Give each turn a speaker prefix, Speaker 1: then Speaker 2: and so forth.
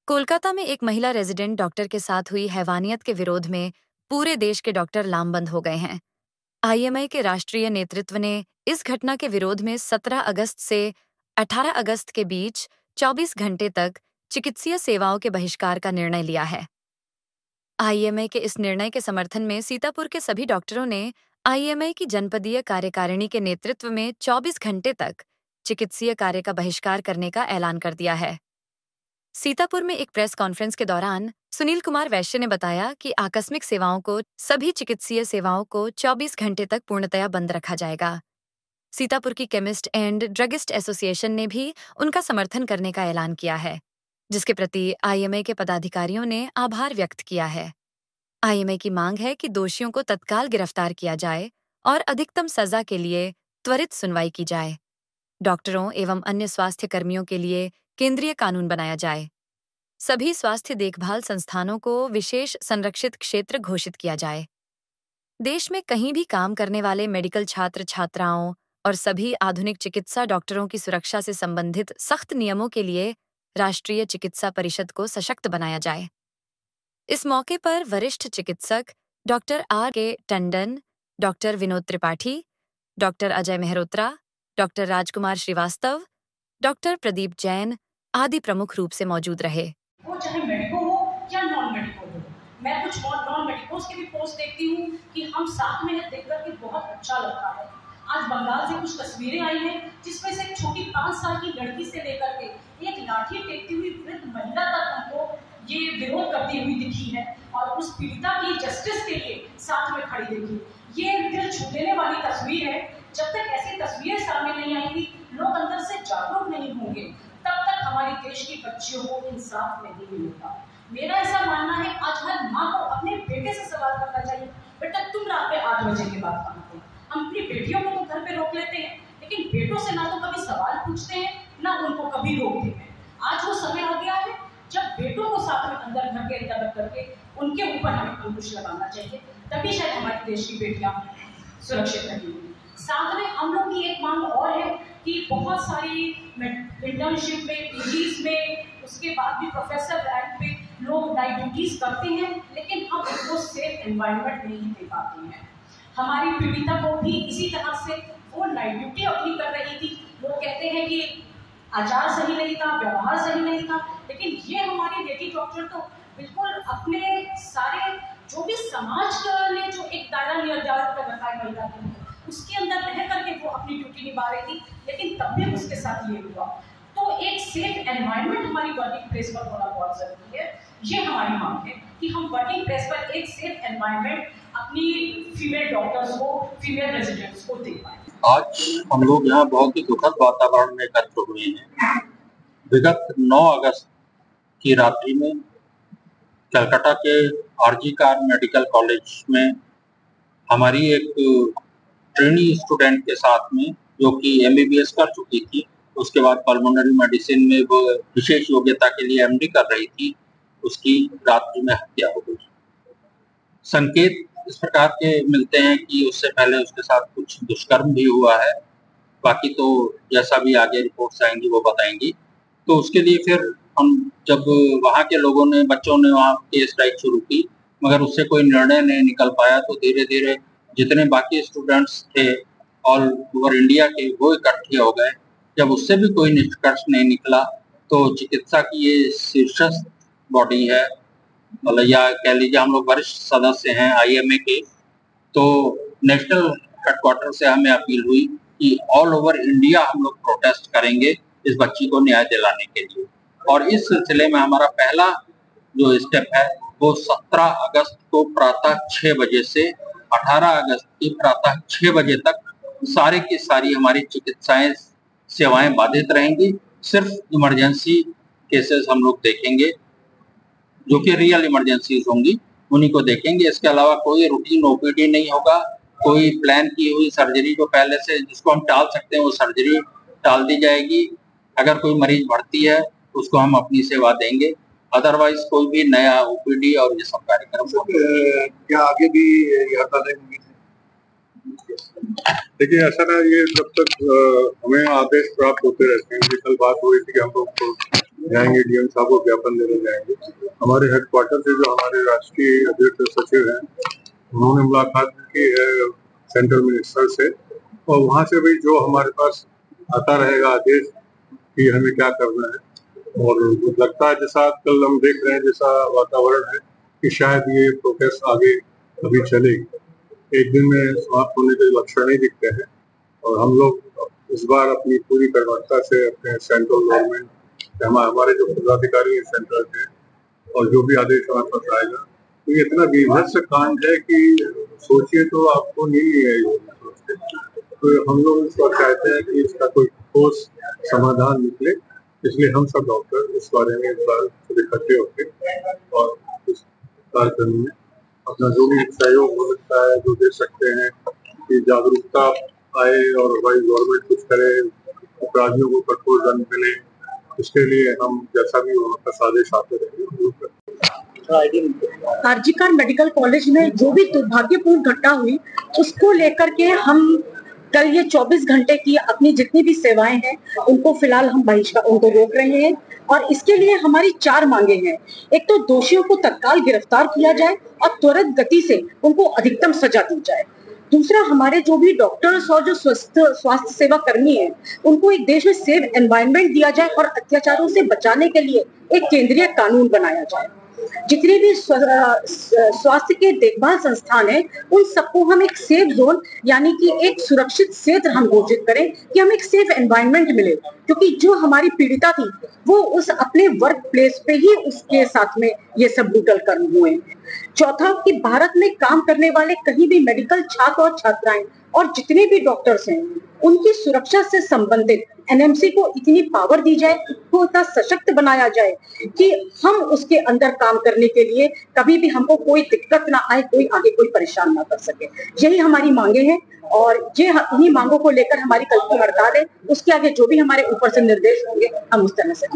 Speaker 1: कोलकाता में एक महिला रेजिडेंट डॉक्टर के साथ हुई हैवानियत के विरोध में पूरे देश के डॉक्टर लामबंद हो गए हैं। आईएमए के राष्ट्रीय नेतृत्व ने इस घटना के विरोध में 17 अगस्त से 18 अगस्त के बीच 24 घंटे तक चिकित्सीय सेवाओं के बहिष्कार का निर्णय लिया है। आईएमए के इस निर्णय के समर्थन में सीतापुर के सभी डॉक्टरों ने आईएमए की जनपदीय कार्यकारिणी के नेतृत्व में 24 घंटे तक चिकित्सीय कार्य का बहिष्कार करने का ऐलान कर दिया है। सीतापुर में एक प्रेस कॉन्फ्रेंस के दौरान सुनील कुमार वैश्य ने बताया कि आकस्मिक सेवाओं को सभी चिकित्सीय सेवाओं को 24 घंटे तक पूर्णतया बंद रखा जाएगा। सीतापुर की केमिस्ट एंड ड्रगिस्ट एसोसिएशन ने भी उनका समर्थन करने का ऐलान किया है, जिसके प्रति आईएमए के पदाधिकारियों ने आभार व्यक्त किया है। आईएमए की मांग है कि दोषियों को तत्काल गिरफ्तार किया जाए और अधिकतम सजा के लिए त्वरित सुनवाई की जाए। डॉक्टरों एवं अन्य स्वास्थ्य कर्मियों के लिए केंद्रीय कानून बनाया जाए। सभी स्वास्थ्य देखभाल संस्थानों को विशेष संरक्षित क्षेत्र घोषित किया जाए। देश में कहीं भी काम करने वाले मेडिकल छात्र छात्राओं और सभी आधुनिक चिकित्सा डॉक्टरों की सुरक्षा से संबंधित सख्त नियमों के लिए राष्ट्रीय चिकित्सा परिषद को सशक्त बनाया जाए। इस मौके पर वरिष्ठ चिकित्सक doctor R K. Tandon, doctor Vinod Tripathi, doctor Ajay Mehrotra, doctor Rajkumar Srivastava, doctor Pradeep Jain आदि प्रमुख रूप से मौजूद रहे।
Speaker 2: वो चाहे मेडिको हो या नॉन मेडिको हो, मैं कुछ नॉन मेडिकोस की भी पोस्ट देखती हूँ कि हम साथ में देख करके बहुत अच्छा लगता है। आज बंगाल से कुछ तस्वीरें आई हैं जिसमें से एक छोटी 5 साल की लड़की से लेकर के एक लाठी टेकती हुई वृद्ध महिला तक हमको ये विरोध करती हुई दिखी है और उस पीड़िता की जस्टिस के लिए साथ में खड़ी देखी। ये दिल छू लेने वाली तस्वीर है। जब तक ऐसी तस्वीरें सामने नहीं आएंगी, लोग अंदर से जागरूक नहीं होंगे, तब तक हमारे देश की बच्चियों को इंसाफ नहीं मिलेगा। मेरा ऐसा मानना है, आज हर माँ को अपने बेटे से सवाल करना चाहिए, बेटा तुम रात में 8 बजे के बाद कहाँ थे? हम अपनी बेटियों को तो घर पे रोक लेते हैं, लेकिन बेटों से ना तो कभी सवाल पूछते हैं, ना उनको कभी रोकते हैं। आज वो समय आ गया है जब बेटों को साथ में अंदर घर के अंदर रख करके उनके ऊपर हमें अंकुश लगाना चाहिए, तभी शायद हमारे देश की बेटियां सुरक्षित रहेंगी। साथ में हम लोग की एक मांग और है कि बहुत सारी इंटर्नशिप में, पीजीज में, उसके बाद भी प्रोफेसर रैंक पे लोग नाइट ड्यूटीज करते हैं, लेकिन हम उनको सेफ एनवायरनमेंट नहीं दे पाते हैं। हमारी पीड़िता को भी इसी तरह से वो नाइट ड्यूटी अपनी कर रही थी। लोग कहते हैं कि आचार सही नहीं था, व्यवहार सही नहीं था, लेकिन ये हमारी लेडी डॉक्टर तो बिल्कुल अपने सारे जो भी समाज ने जो एक दायरा निर्धारित कर रखा है महिला के लिए, उसके अंदर रह करके वो अपनी ड्यूटी निभा रही थी, लेकिन तब भी उसके साथ ये हुआ। तो एक सेफ एनवायरनमेंट हमारी वर्किंग प्लेस पर होना बहुत जरूरी है। ये हमारी मांग है कि हम वर्किंग प्लेस पर एक सेफ एनवायरनमेंट अपनी फीमेल डॉक्टर्स को, फीमेल रेजिडेंट्स को दे पाए।
Speaker 3: आज हम लोग यहाँ बहुत ही दुखद वातावरण में एकत्र हुए हैं। विगत 9 अगस्त की रात्रि में कलकत्ता के आरजी कार मेडिकल कॉलेज में हमारी एक ट्रेनी स्टूडेंट के साथ में, जो कि एमबीबीएस कर चुकी थी, उसके बाद पल्मोनरी मेडिसिन में वो विशेष योग्यता के लिए एमडी कर रही थी, उसकी रात्रि में हत्या हो गई। संकेत इस प्रकार के मिलते हैं कि उससे पहले उसके साथ कुछ दुष्कर्म भी हुआ है। बाकी तो जैसा भी आगे रिपोर्ट्स आएंगी वो बताएंगी। तो उसके लिए फिर हम जब वहाँ के लोगों ने, बच्चों ने वहाँ की स्ट्राइक शुरू की, मगर उससे कोई निर्णय नहीं निकल पाया, तो धीरे धीरे जितने बाकी स्टूडेंट्स थे ऑल ओवर इंडिया के, वो इकट्ठे हो गए। जब उससे भी कोई निष्कर्ष नहीं निकला, तो चिकित्सा की ये शीर्षस्थ बॉडी है, मतलब या कह लीजिए हम लोग वरिष्ठ सदस्य हैं आईएमए के, तो नेशनल हेडक्वार्टर से हमें अपील हुई कि ऑल ओवर इंडिया हम लोग प्रोटेस्ट करेंगे इस बच्ची को न्याय दिलाने के लिए। और इस सिलसिले में हमारा पहला जो स्टेप है वो 17 अगस्त को प्रातः 6 बजे से 18 अगस्त की प्रातः 6 बजे तक सारे की सारी हमारी चिकित्साएं सेवाएं बाधित रहेंगी। सिर्फ इमरजेंसी केसेस हम लोग देखेंगे, जो कि रियल इमरजेंसीज होंगी, उन्हीं को देखेंगे। इसके अलावा कोई रूटीन ओपीडी नहीं होगा। कोई प्लान की हुई सर्जरी जो पहले से जिसको हम टाल सकते हैं वो सर्जरी टाल दी जाएगी। अगर कोई मरीज भर्ती है उसको हम अपनी सेवा देंगे। अदरवाइज कोई भी नया ओपीडी और ये सब कार्यक्रम
Speaker 4: क्या आगे भी हड़तालें होंगी? देखिए ऐसा ना, ये जब तक हमें आदेश प्राप्त होते रहते हैं। कल बात हो रही थी कि हम लोग तो जाएंगे, डीएम साहब को ज्ञापन देने जाएंगे। हमारे हेडक्वार्टर से जो हमारे राष्ट्रीय अध्यक्ष सचिव हैं, उन्होंने मुलाकात की है सेंट्रल मिनिस्टर से, और वहाँ से भी जो हमारे पास आता रहेगा आदेश कि हमें क्या करना है। और लगता है जैसा कल हम देख रहे हैं, जैसा वातावरण है, कि शायद ये प्रोसेस आगे अभी चलेगी। एक दिन में समाप्त होने के लक्षण नहीं दिखते हैं। और हम लोग इस बार अपनी पूरी कर्मठता से अपने सेंट्रल गवर्नमेंट, हमारे जो पदाधिकारी हैं सेंट्रल के, और जो भी आदेश हमारे पास आएगा, तो ये इतना बीभत्स कांड है कि सोचिए तो आपको नहीं है सोचते। तो हम लोग इस बार चाहते हैं कि इसका कोई ठोस समाधान निकले। इसलिए हम सब डॉक्टर इस बारे में इस बार इकट्ठे होते और इस कार्यक्रम में अपना जो भी सहयोग हो सकता है, जो दे सकते हैं, कि जागरूकता आए और भाई गवर्नमेंट कुछ करे, अपराधियों को कठोर दंड मिले। इसके लिए हम जैसा भी वहाँ का आदेश आते रहेंगे।
Speaker 2: आरजीकर मेडिकल कॉलेज में जो भी दुर्भाग्यपूर्ण घटना हुई, उसको लेकर के हम कल ये 24 घंटे की अपनी जितनी भी सेवाएं हैं, उनको फिलहाल हम उनको रोक रहे हैं। और इसके लिए हमारी 4 मांगे हैं। एक तो दोषियों को तत्काल गिरफ्तार किया जाए और त्वरित गति से उनको अधिकतम सजा दी जाए। दूसरा, हमारे जो भी डॉक्टर्स और जो स्वास्थ्य सेवा कर्मी हैं, उनको एक देश में सेफ एनवायरनमेंट दिया जाए और अत्याचारों से बचाने के लिए एक केंद्रीय कानून बनाया जाए। जितने भी स्वास्थ्य के देखभाल संस्थान हैं, उन सबको हम एक सेफ जोन यानी कि एक सुरक्षित क्षेत्र हम घोषित करें कि हमें एक सेफ एनवायरनमेंट मिले। क्योंकि जो हमारी पीड़िता थी, वो उस अपने वर्क प्लेस पे ही उसके साथ में ये सब ब्रूटल कर्म हुए। चौथा, कि भारत में काम करने वाले कहीं भी मेडिकल छात्र और छात्राएं और जितने भी डॉक्टर्स हैं, उनकी सुरक्षा से संबंधित एनएमसी को इतनी पावर दी जाए, उसको इतना सशक्त बनाया जाए कि हम उसके अंदर काम करने के लिए कभी भी हमको कोई दिक्कत ना आए, कोई आगे कोई परेशान ना कर सके। यही हमारी मांगे हैं और ये इन्हीं मांगों को लेकर हमारी कल की हड़ताल है। उसके आगे जो भी हमारे ऊपर से निर्देश होंगे, हम उस तरह से